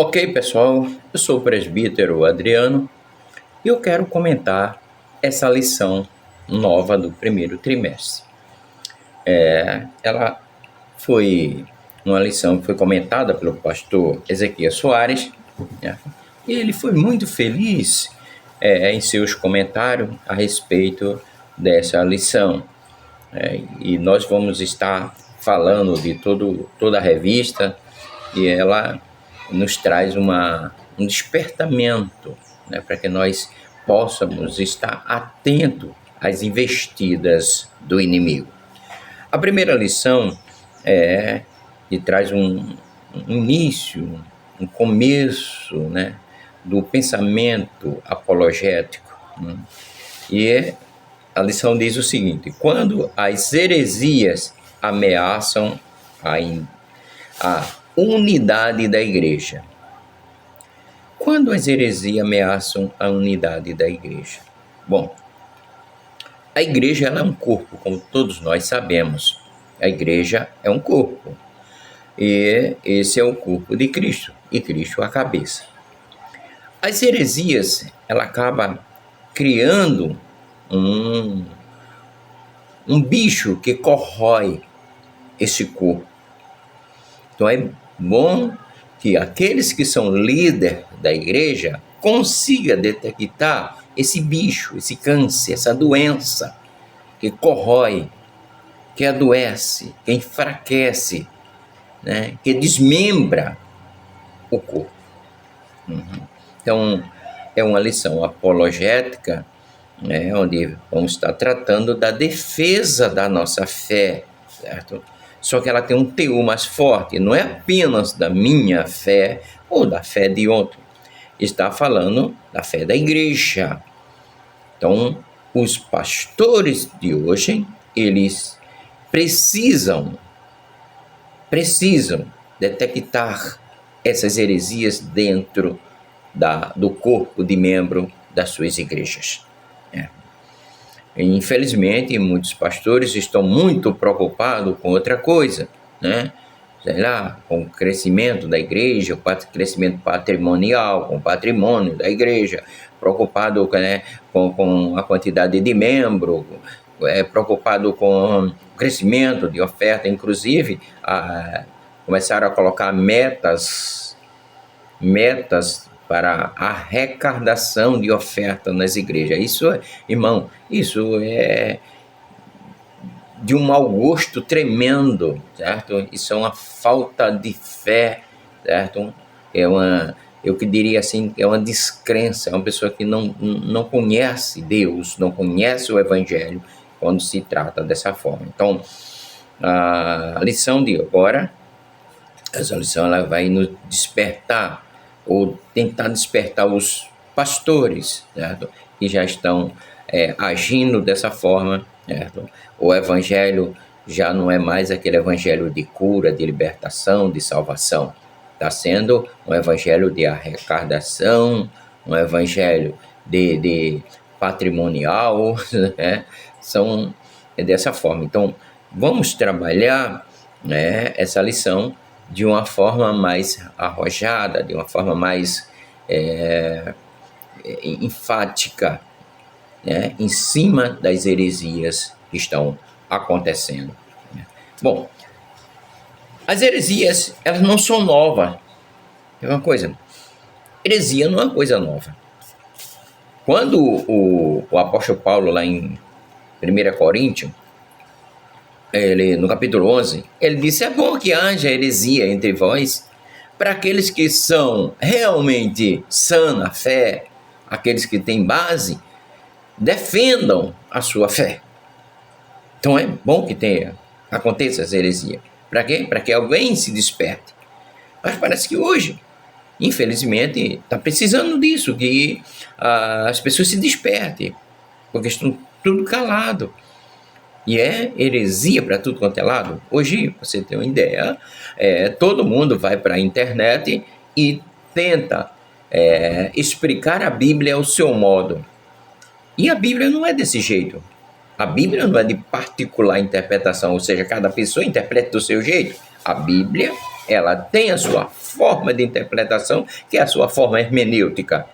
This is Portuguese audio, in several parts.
Ok, pessoal, eu sou o presbítero Adriano e eu quero comentar essa lição nova do primeiro trimestre. Ela foi uma lição que foi comentada pelo pastor Ezequiel Soares, né? E ele foi muito feliz em seus comentários a respeito dessa lição. E nós vamos estar falando de toda a revista e ela nos traz um despertamento, né, para que nós possamos estar atentos às investidas do inimigo. A primeira lição que traz um início, um começo, né, do pensamento apologético, né? E a lição diz o seguinte: quando as heresias ameaçam a unidade da igreja. Quando as heresias ameaçam a unidade da igreja? Bom, a igreja ela é um corpo, como todos nós sabemos. A igreja é um corpo. E esse é o corpo de Cristo. E Cristo é a cabeça. As heresias, ela acaba criando um bicho que corrói esse corpo. Então é bom que aqueles que são líderes da igreja consigam detectar esse bicho, esse câncer, essa doença que corrói, que adoece, que enfraquece, né? Que desmembra o corpo. Então, é uma lição apologética, né, onde vamos estar tratando da defesa da nossa fé, certo? Só que ela tem um teor mais forte, não é apenas da minha fé ou da fé de outro. Está falando da fé da igreja. Então, os pastores de hoje, eles precisam detectar essas heresias dentro do corpo de membro das suas igrejas. Infelizmente, muitos pastores estão muito preocupados com outra coisa, né? Sei lá, com o crescimento da igreja, o crescimento patrimonial, com o patrimônio da igreja, preocupado, né, com a quantidade de membros, preocupado com o crescimento de oferta, inclusive começaram a colocar metas para a arrecadação de oferta nas igrejas. Isso, irmão, isso é de um mau gosto tremendo, certo? Isso é uma falta de fé, certo? Eu que diria assim, é uma descrença, é uma pessoa que não conhece Deus, não conhece o Evangelho quando se trata dessa forma. Então, a lição de agora, essa lição ela vai nos despertar, ou tentar despertar os pastores, certo? Que já estão agindo dessa forma, certo? O evangelho já não é mais aquele evangelho de cura, de libertação, de salvação. Está sendo um evangelho de arrecadação, um evangelho de patrimonial, né? É dessa forma. Então, vamos trabalhar, né, essa lição de uma forma mais arrojada, de uma forma mais enfática, né, em cima das heresias que estão acontecendo. Bom, as heresias, elas não são novas. É uma coisa, heresia não é uma coisa nova. Quando o apóstolo Paulo, lá em 1 Coríntios, no capítulo 11, ele disse: é bom que haja heresia entre vós, para aqueles que são realmente sã na fé, aqueles que têm base, defendam a sua fé. Então é bom que aconteça essa heresia. Para quê? Para que alguém se desperte. Mas parece que hoje, infelizmente, está precisando disso, que as pessoas se despertem, porque estão tudo calado. E é heresia para tudo quanto é lado. Hoje, você tem uma ideia, todo mundo vai para a internet e tenta explicar a Bíblia ao seu modo. E a Bíblia não é desse jeito. A Bíblia não é de particular interpretação, ou seja, cada pessoa interpreta do seu jeito. A Bíblia, ela tem a sua forma de interpretação, que é a sua forma hermenêutica.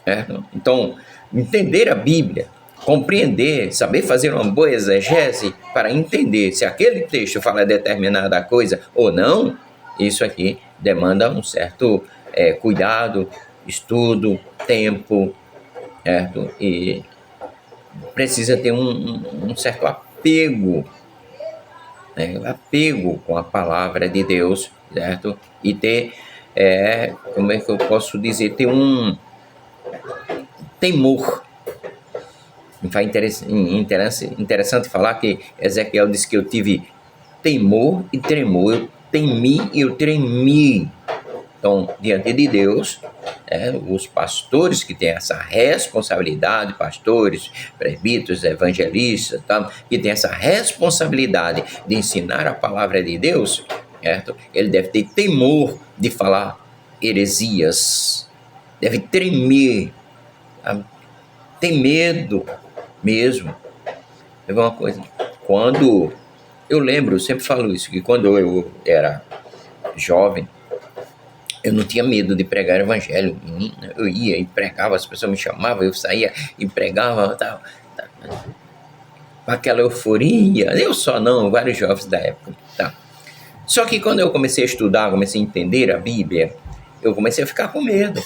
Certo? Então, entender a Bíblia, compreender, saber fazer uma boa exegese para entender se aquele texto fala determinada coisa ou não, isso aqui demanda um certo cuidado, estudo, tempo, certo? E precisa ter um certo apego, né? Apego com a palavra de Deus, certo? E ter, como é que eu posso dizer, ter um temor. Foi interessante falar que Ezequiel disse que eu tive temor e tremor. Eu temi e eu tremi. Então, diante de Deus, os pastores que têm essa responsabilidade, pastores, presbíteros, evangelistas, tá, que têm essa responsabilidade de ensinar a palavra de Deus, certo? Ele deve ter temor de falar heresias, deve tremer, ter medo mesmo. É uma coisa, quando eu lembro, eu sempre falo isso, que quando eu era jovem, eu não tinha medo de pregar o evangelho. Eu ia e pregava, as pessoas me chamavam, eu saía e pregava, tal, com aquela euforia. Eu só não, vários jovens da época. Tá. Só que quando eu comecei a estudar, comecei a entender a Bíblia, eu comecei a ficar com medo.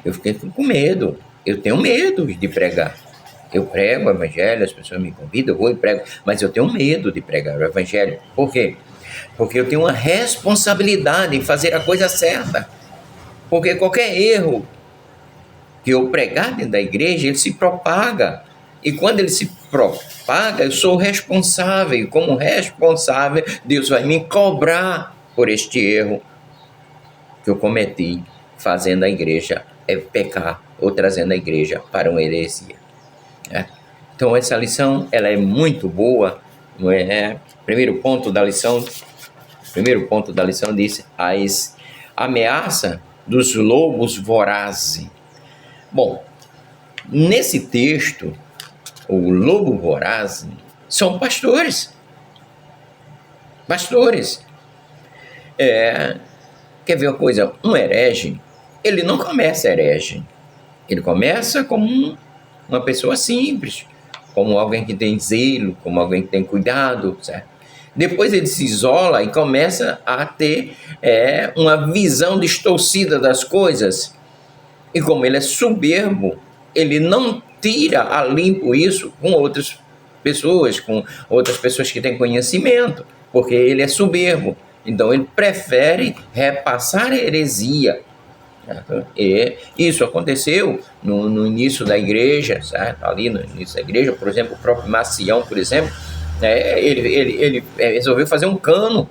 Eu fiquei com medo. Eu tenho medo de pregar. Eu prego o evangelho, as pessoas me convidam, eu vou e prego, mas eu tenho medo de pregar o evangelho. Por quê? Porque eu tenho uma responsabilidade em fazer a coisa certa. Porque qualquer erro que eu pregar dentro da igreja, ele se propaga. E quando ele se propaga, eu sou responsável. E como responsável, Deus vai me cobrar por este erro que eu cometi, fazendo a igreja pecar ou trazendo a igreja para uma heresia. Então, essa lição ela é muito boa. Primeiro ponto da lição diz as ameaça dos lobos vorazes. Bom, nesse texto, o lobo voraz são pastores. Pastores. Quer ver uma coisa? Um herege, ele não começa herege. Ele começa como uma pessoa simples, como alguém que tem zelo, como alguém que tem cuidado, certo? Depois ele se isola e começa a ter uma visão distorcida das coisas. E como ele é soberbo, ele não tira a limpo isso com outras pessoas que têm conhecimento, porque ele é soberbo. Então ele prefere repassar a heresia. Certo? E isso aconteceu no início da igreja, certo? Ali no início da igreja, por exemplo, o próprio Macião, por exemplo, ele resolveu fazer um cano,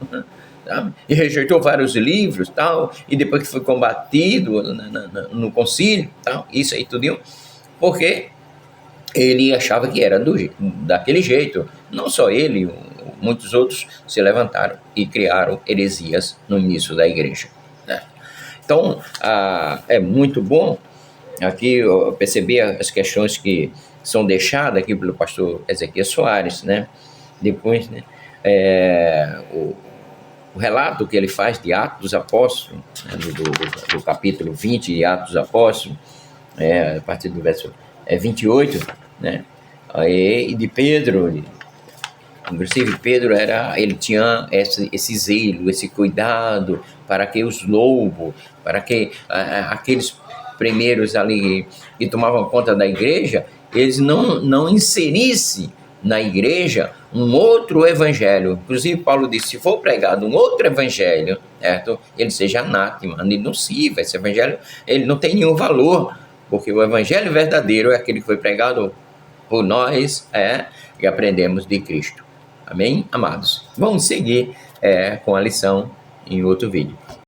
tá? E rejeitou vários livros, tal, e depois que foi combatido no concílio, tal, isso aí tudo, porque ele achava que era daquele jeito. Não só ele, muitos outros se levantaram e criaram heresias no início da igreja, né? Então, é muito bom aqui eu perceber as questões que são deixadas aqui pelo pastor Ezequiel Soares, né? Depois, né, o relato que ele faz de Atos dos Apóstolos, né, do capítulo 20 de Atos dos Apóstolos, a partir do verso 28, né? E de Pedro, inclusive Pedro ele tinha esse zelo, esse cuidado para que os lobos, para que aqueles primeiros ali que tomavam conta da igreja, eles não inserissem na igreja um outro evangelho. Inclusive Paulo disse, se for pregado um outro evangelho, certo? Ele seja anátema, nocivo. Esse evangelho ele não tem nenhum valor, porque o evangelho verdadeiro é aquele que foi pregado por nós e aprendemos de Cristo. Amém, amados? Vamos seguir com a lição em outro vídeo.